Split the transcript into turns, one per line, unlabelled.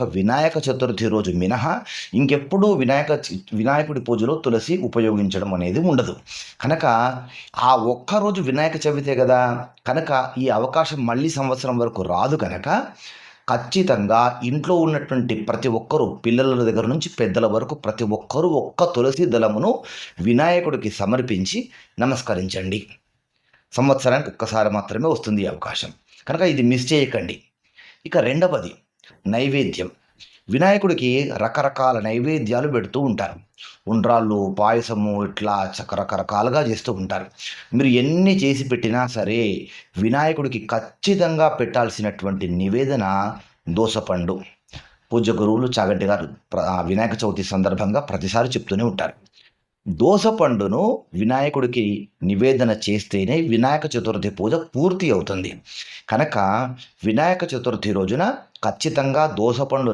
వినాయక చతుర్థి రోజు మినహా ఇంకెప్పుడూ వినాయకుడి పూజలో తులసి ఉపయోగించడం అనేది ఉండదు. కనుక ఆ ఒక్కరోజు వినాయక చవితే గదా! కనుక ఈ అవకాశం మళ్ళీ సంవత్సరం వరకు రాదు కనుక ఖచ్చితంగా ఇంట్లో ఉన్నటువంటి ప్రతి ఒక్కరూ పిల్లల దగ్గర నుంచి పెద్దల వరకు ప్రతి ఒక్కరూ ఒక్క తులసి దళమును వినాయకుడికి సమర్పించి నమస్కరించండి. సంవత్సరానికి ఒక్కసారి మాత్రమే వస్తుంది ఈ అవకాశం. కనుక ఇది మిస్ చేయకండి. ఇక రెండవది నైవేద్యం. వినాయకుడికి రకరకాల నైవేద్యాలు పెడుతూ ఉంటారు. ఉండ్రాళ్ళు, పాయసము ఇట్లా రకరకాలుగా చేస్తూ ఉంటారు. మీరు ఎన్ని చేసి పెట్టినా సరే వినాయకుడికి ఖచ్చితంగా పెట్టాల్సినటువంటి నివేదన దోసపండు. పూజ్య గురువులు చాగంటి గారు వినాయక చవితి సందర్భంగా ప్రతిసారి చెప్తూనే ఉంటారు. దోసపండును వినాయకుడికి నివేదన చేస్తేనే వినాయక చతుర్థి పూజ పూర్తి అవుతుంది. కనుక వినాయక చతుర్థి రోజున ఖచ్చితంగా దోసపండు